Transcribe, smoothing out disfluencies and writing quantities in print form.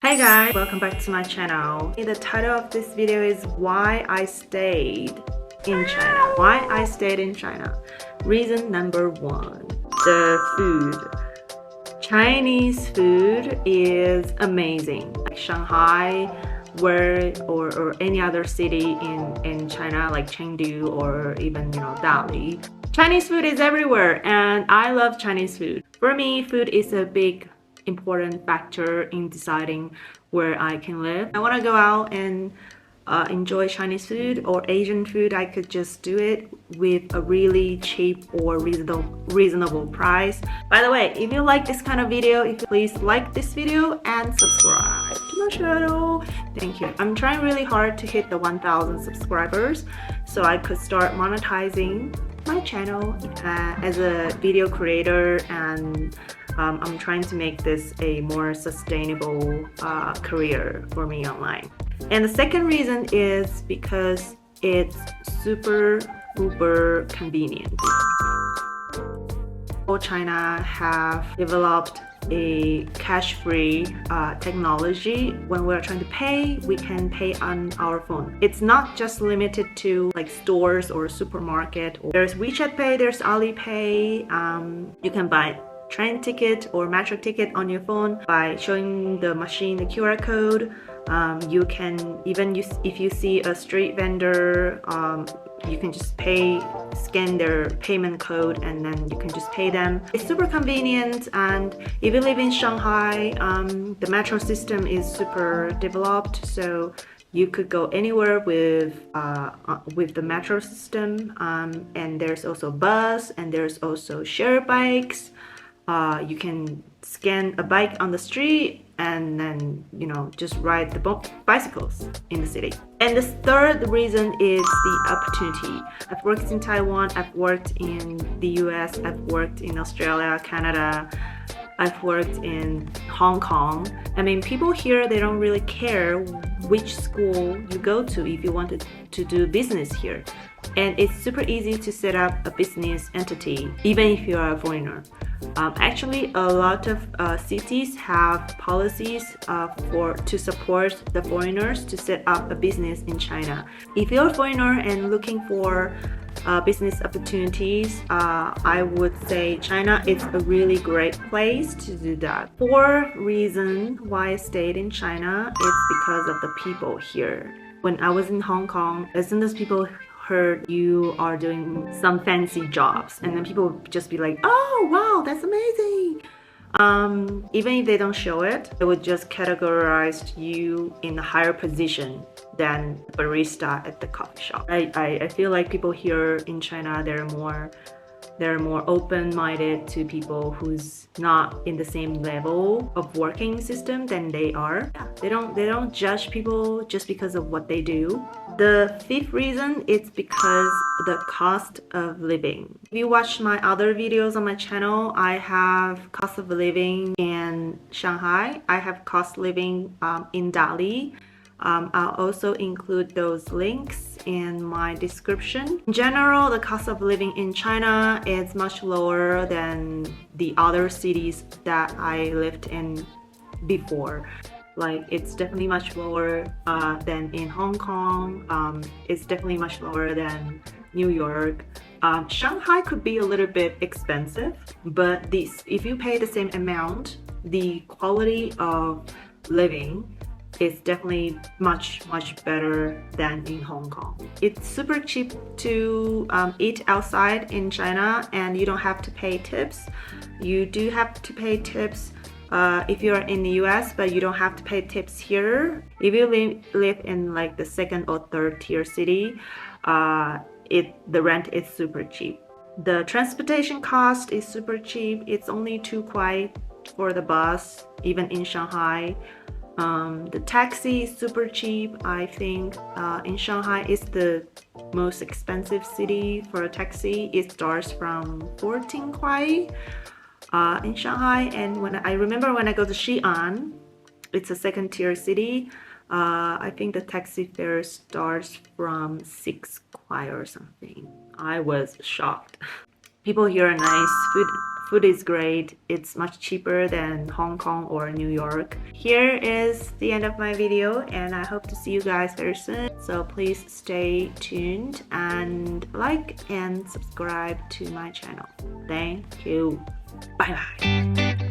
Hi guys, welcome back to my channel. The title of this video is why I stayed in China. Why I stayed in China. Reason number one, the food. Chinese food is amazing. Like Shanghai or any other city in China like Chengdu or even Dali. Chinese food is everywhere and I love Chinese food. For me, food is a big important factor in deciding where I can live. I want to go out and enjoy Chinese food or Asian food. I could just do it with a really cheap or reasonable price. By the way, if you like this kind of video, please like this video and subscribe to my channel. Thank you. I'm trying really hard to hit the 1,000 subscribers so I could start monetizing my channel as a video creator, and I'm trying to make this a more sustainable career for me online. And the second reason is because it's super uber convenient. China have developed a cash-free technology. When we're trying to pay, we can pay on our phone. It's not just limited to like stores or supermarket. There's WeChat Pay, there's Alipay. You can buy train ticket or metro ticket on your phone by showing the machine the QR code. You can even use, if you see a street vendor, you can just scan their payment code, and then you can just pay them. It's super convenient, and if you live in Shanghai, the metro system is super developed, so you could go anywhere with the metro system. And there's also bus, and there's also share bikes. You can scan a bike on the street and then just ride the bicycles in the city. And the third reason is the opportunity. I've worked in Taiwan, I've worked in the US, I've worked in Australia, Canada, I've worked in Hong Kong. I mean, people here, they don't really care which school you go to if you want to do business here. And it's super easy to set up a business entity, even if you are a foreigner. Actually, a lot of cities have policies to support the foreigners to set up a business in China. If you're a foreigner and looking for business opportunities, I would say China is a really great place to do that. Fourth reason why I stayed in China is because of the people here. When I was in Hong Kong, as soon as people heard you are doing some fancy jobs, and then people would just be like, oh wow, that's amazing. Even if they don't show it, they would just categorize you in a higher position than barista at the coffee shop. I feel like people here in China, they're more open-minded to people who's not in the same level of working system than they are. They don't judge people just because of what they do. The fifth reason is because the cost of living. If you watch my other videos on my channel, I have cost of living in Shanghai. I have cost of living in Dali. I'll also include those links in my description. In general, the cost of living in China is much lower than the other cities that I lived in before. Like, it's definitely much lower than in Hong Kong. It's definitely much lower than New York. Shanghai could be a little bit expensive, but if you pay the same amount, the quality of living is definitely much better than in Hong Kong. It's super cheap to eat outside in China, and you don't have to pay tips. You do have to pay tips if you're in the US, but you don't have to pay tips here. If you live in like the second or third tier city, the rent is super cheap. The transportation cost is super cheap. It's only 2 kuai for the bus, even in Shanghai. The taxi is super cheap. I think in Shanghai is the most expensive city for a taxi. It starts from 14 kuai in Shanghai. And I remember when I go to Xi'an, it's a second tier city. I think the taxi fare starts from 6 kuai or something. I was shocked. People here are nice. Food is great. It's much cheaper than Hong Kong or New York. Here is the end of my video, and I hope to see you guys very soon. So please stay tuned and like and subscribe to my channel. Thank you. Bye bye.